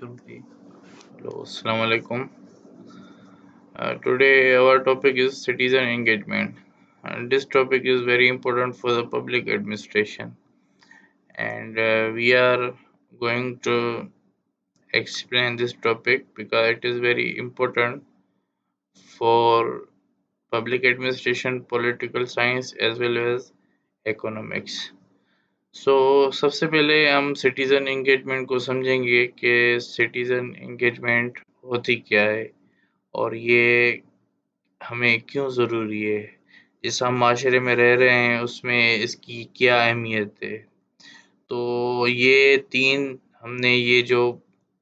शुरू की। Hello, Assalamu alaikum. Today our topic is citizen engagement. And this topic is very important for the public administration, and we are going to explain this topic because it is very important for public administration, political science as well as economics. So सबसे पहले हम citizen engagement को समझेंगे कि citizen engagement होती क्या है और ये हमें क्यों ज़रूरी है। जिस हम माशरे में रह रहे हैं उसमें इसकी क्या अहमियत है। तो ये तीन हमने ये जो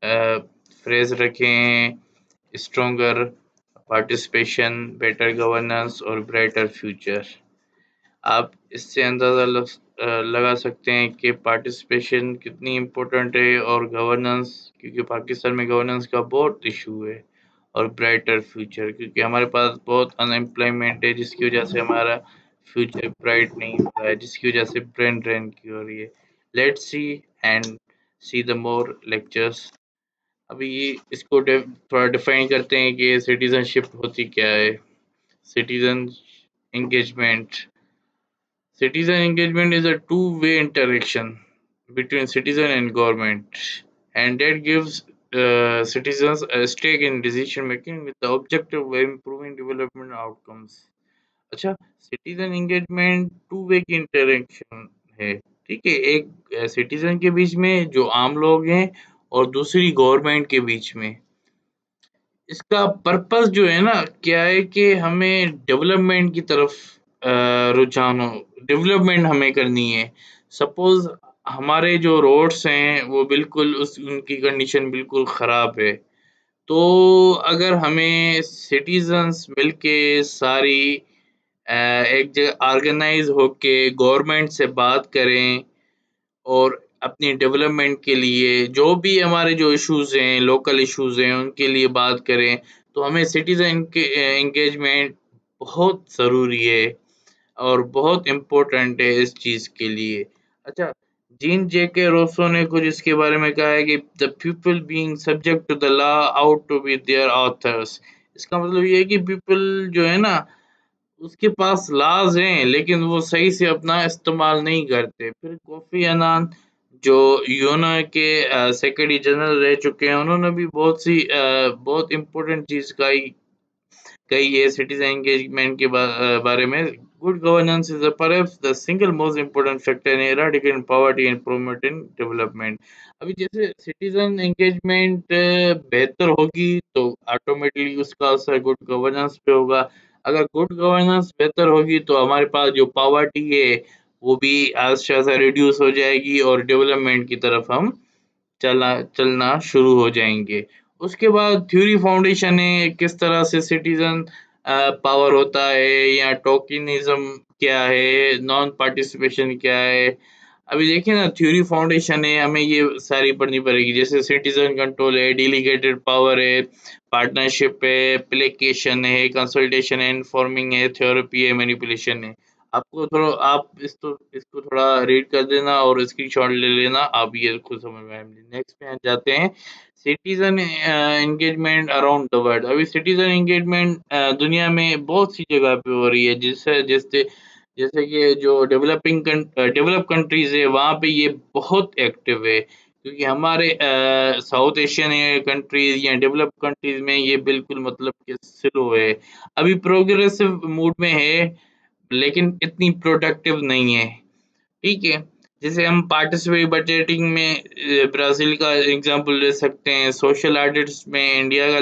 फ्रेज रखे हैं, स्ट्रॉन्गर पार्टिसिपेशन, बेटर गवर्नेंस और ब्राइटर फ्यूचर। आप इससे अंदाज़ा लगा सकते हैं कि पार्टिसिपेशन कितनी इम्पोर्टेंट है और गवर्नेंस, क्योंकि पाकिस्तान में गवर्नेंस का बहुत इशू है, और ब्राइटर फ्यूचर क्योंकि हमारे पास बहुत अनएम्प्लॉयमेंट है जिसकी वजह से हमारा फ्यूचर ब्राइट नहीं हो रहा है, जिसकी वजह से ब्रेन ड्रेन की हो रही है। Let's see and see the more lectures. अभी इसको थोड़ा डिफाइन करते हैं कि सिटीजनशिप होती क्या है। Citizen engagement. Citizen engagement is a two-way interaction between citizen and government, and that gives citizens a stake in decision making with the objective of improving development outcomes. अच्छा, सिटीजन एंगेजमेंट टू वे की interaction है। ठीक है, एक citizen के बीच में जो आम लोग हैं और दूसरी गवर्नमेंट के बीच में। इसका पर्पस जो है ना, क्या है कि हमें डेवलपमेंट की तरफ रुझान हो, डेवलपमेंट हमें करनी है। सपोज हमारे जो रोड्स हैं वो बिल्कुल उनकी कंडीशन बिल्कुल ख़राब है, तो अगर हमें सिटीजन्स मिलके सारी एक जगह ऑर्गेनाइज होके गवर्नमेंट से बात करें और अपनी डेवलपमेंट के लिए जो भी हमारे जो इश्यूज़ हैं, लोकल इश्यूज़ हैं, उनके लिए बात करें, तो हमें सिटीज़न के एंगेजमेंट बहुत ज़रूरी है और बहुत इम्पोर्टेंट है इस चीज़ के लिए। अच्छा, जीन जेके रोसो ने कुछ इसके बारे में कहा है कि the people being subject to the law ought to be their authors. इसका मतलब ये है कि पीपल जो है ना, उसके पास लॉज़ हैं लेकिन वो सही से अपना इस्तेमाल नहीं करते। फिर कोफी अन्नान जो यूएनओ के सेक्रेटरी जनरल रह चुके हैं, उन्होंने भी बहुत इम्पोर्टेंट चीज़ कही है सिटीजन एंगेजमेंट के बारे में। Good governance is perhaps the single most important factor in eradicating poverty and promoting development. अभी जैसे सिटीजन एंगेजमेंट बेहतर होगी तो ऑटोमेटिकली उसका असर गुड गवर्नेंस पे होगा। अगर गुड गवर्नेंस बेहतर होगी तो हमारे पास जो पॉवर्टी है वो भी आस्ते-आस्ते रिड्यूस हो जाएगी और डेवलपमेंट की तरफ हम चलना शुरू हो जाएंगे। उसके बाद थ्योरी फाउंडेशन है, किस तरह से सिटीजन पावर होता है, या टोकनिज्म क्या है, नॉन पार्टिसिपेशन क्या है। अभी देखिए ना, थ्योरी फाउंडेशन है, हमें ये सारी पढ़नी पड़ेगी, जैसे सिटीजन कंट्रोल है, डेलीगेटेड पावर है, पार्टनरशिप है, एप्लीकेशन है, कंसल्टेशन है, इन्फॉर्मिंग है, थ्योरपी है, मैनिपुलेशन है। आप इसको थोड़ा रीड कर देना और स्क्रीनशॉट ले लेना, आप ये खुद समझ में आएंगे। नेक्स्ट पे जाते हैं, citizen engagement around the world. अभी सिटीजन एंगेजमेंट दुनिया में बहुत सी जगह पे हो रही है, जिससे जैसे जैसे कि जो डेवलप कंट्रीज है वहाँ पे ये बहुत एक्टिव है, क्योंकि हमारे साउथ एशियन कंट्रीज या डेवलप कंट्रीज में ये बिल्कुल मतलब कि स्लो है। अभी प्रोग्रेसिव मूड में है लेकिन इतनी प्रोडक्टिव नहीं है। ठीक है, जैसे हम पार्टिसिपेटरी बजटिंग में ब्राज़ील का एग्ज़ाम्पल ले सकते हैं, सोशल ऑडिट्स में इंडिया का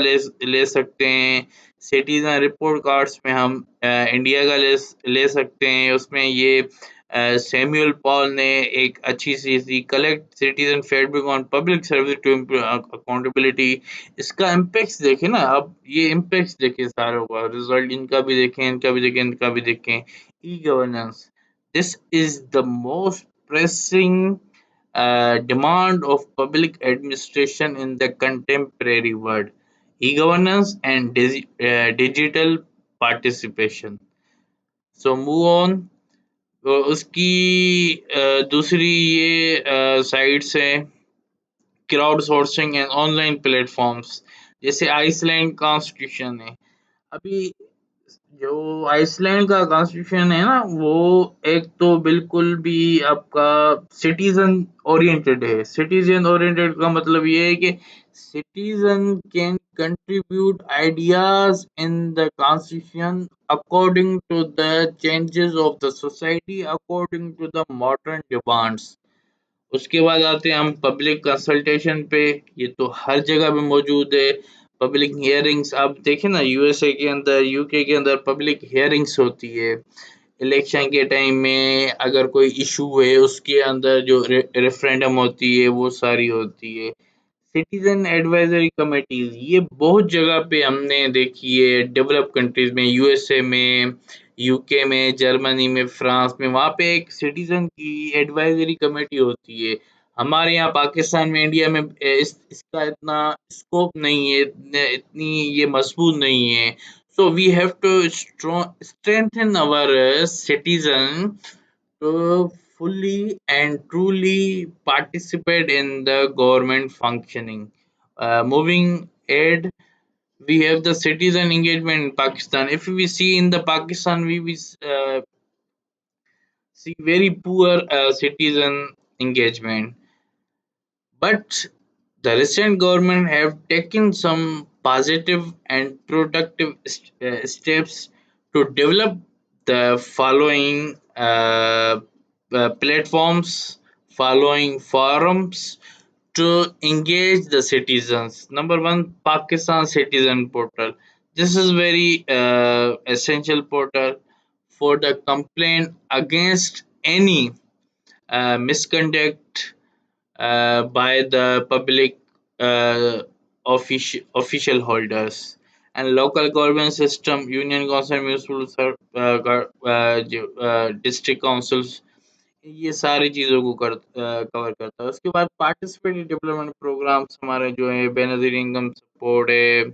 ले सकते हैं, सिटीज़न रिपोर्ट कार्ड्स में हम इंडिया का ले सकते हैं। उसमें ये सैमुअल पॉल ने एक अच्छी सी collect citizen feedback on public service to improve accountability. इसका इम्पैक्ट्स देखें ना, अब ये इम्पैक्ट्स देखें सारों का, रिज़ल्ट इनका भी देखें, इनका भी देखें, इनका भी देखें। E governance, this is the most pressing demand of public administration in the contemporary world. E-governance and digital participation. So move on. तो उसकी दूसरी ये साइड्स हैं, crowd sourcing and online platforms, जैसे आइसलैंड कॉन्स्टिट्यूशन है। अभी जो आइसलैंड का कॉन्स्टिट्यूशन है ना, वो एक तो बिल्कुल भी आपका सिटीजन ओरिएंटेड है। सिटीजन ओरिएंटेड का मतलब ये है कि citizen can contribute ideas in the constitution according to the changes of the society, according to the modern demands. उसके बाद आते हैं हम पब्लिक कंसल्टेशन पे। ये तो हर जगह पे मौजूद है। पब्लिक हियरिंग्स आप देखें ना, यूएसए के अंदर, यूके के अंदर पब्लिक हियरिंग्स होती है। इलेक्शन के टाइम में अगर कोई इशू है, उसके अंदर जो रेफरेंडम होती है वो सारी होती है। सिटीजन एडवाइजरी कमेटीज ये बहुत जगह पे हमने देखी है, डेवलप कंट्रीज में, यूएसए में, यूके में, जर्मनी में, फ्रांस में, वहाँ पे एक सिटीजन की एडवाइजरी कमेटी होती है। हमारे यहाँ पाकिस्तान में, इंडिया में इसका इतना स्कोप नहीं है, इतनी ये मजबूत नहीं है। So we have to strengthen our citizen to fully and truly participate in the government functioning. Moving ahead, we have the citizen engagement in Pakistan. If we see in the Pakistan, we see very poor citizen engagement. But the recent government have taken some positive and productive steps to develop the following platforms, following forums to engage the citizens. Number one, Pakistan Citizen Portal. This is very essential portal for the complaint against any misconduct by the public official holders and local government system, union council, municipal district councils, ये सारी चीज़ों को cover करता है। उसके बाद participatory development programmes हमारे जो है, बेनजीर इनकम सपोर्ट है,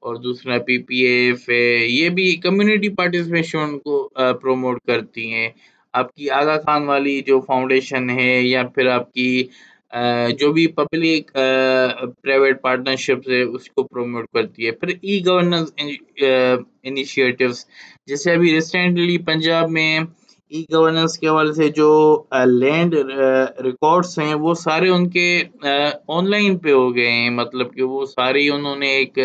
और दूसरा पीपीएफ है। ये भी कम्युनिटी पार्टिसिपेशन को प्रमोट करती हैं। आपकी आगा खान वाली जो फाउंडेशन है, या फिर आपकी जो भी पब्लिक प्राइवेट पार्टनरशिप है, उसको प्रमोट करती है। फिर ई गवर्नेंस इनिशिएटिव्स, जैसे अभी रिसेंटली पंजाब में ई गवर्नेंस के हवाले से जो लैंड रिकॉर्ड्स हैं, वो सारे उनके ऑनलाइन पे हो गए हैं। मतलब कि वो सारी उन्होंने एक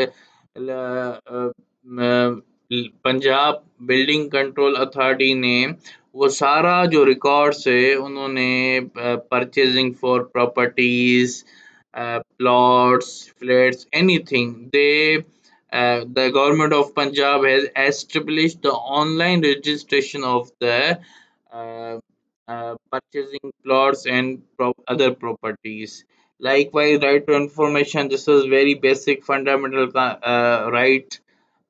पंजाब बिल्डिंग कंट्रोल अथॉरिटी ने वो सारा जो रिकॉर्ड्स है, उन्होंने purchasing for properties, plots, flats, anything. The government of Punjab has established the online registration of the purchasing plots and other properties. Likewise, right to information. This is very basic, fundamental right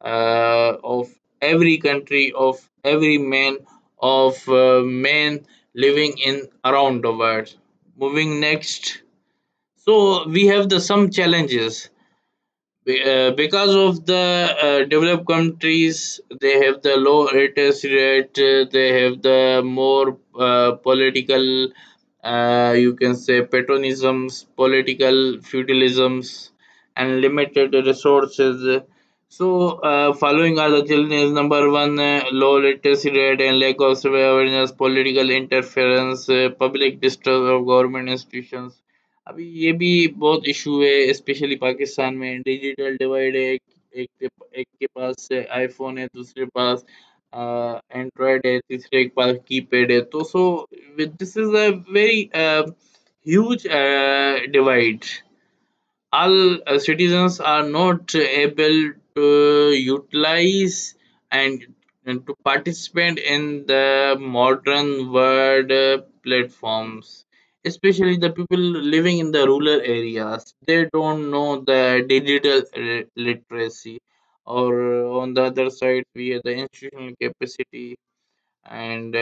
of every country, of every man, of men living in around the world. Moving next, so we have the some challenges. Because of the developed countries, they have the low literacy rate, they have the more political, you can say, patriotisms, political feudalisms, and limited resources. So, following are the challenges. Number one, low literacy rate and lack of civil awareness, political interference, public distrust of government institutions. अभी ये भी बहुत issue है, specially Pakistan में। Digital divide है, एक के पास iPhone है, दूसरे पास एंड्रॉयड है, तीसरे के पास कीपैड है। तो so this is a very huge divide. All citizens are not able to utilize and to participate in the modern world platforms, especially the people living in the rural areas. They don't know the digital literacy. Or on the other side, we have the institutional capacity, and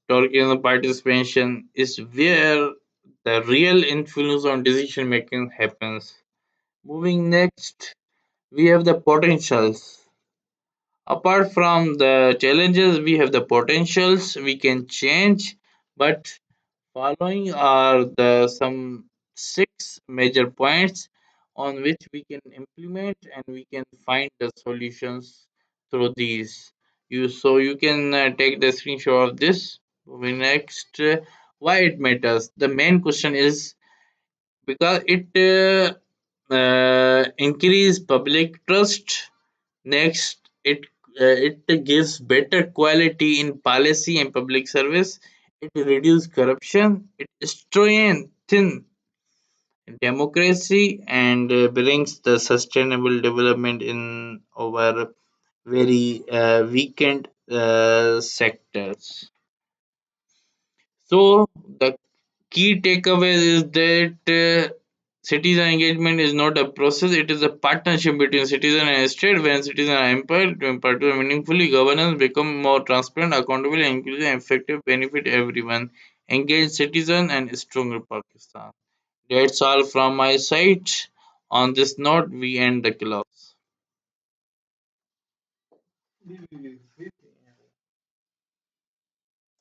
talking on the participation is where the real influence on decision making happens. Moving next, we have the potentials. Apart from the challenges, we have the potentials we can change, but following are the some six major points on which we can implement and we can find the solutions through these. You can take the screenshot of this. We next, why it matters. The main question is because it increase public trust. Next, it gives better quality in policy and public service. It reduce corruption. It strengthen democracy and brings the sustainable development in our very weakened sectors. So the key takeaway is that citizen engagement is not a process; it is a partnership between citizen and state. When citizens are empowered to participate meaningfully, governance become more transparent, accountable, and inclusive, and effective, benefit everyone. Engaged citizen and stronger Pakistan. That's all from my side. On this note, we end the class.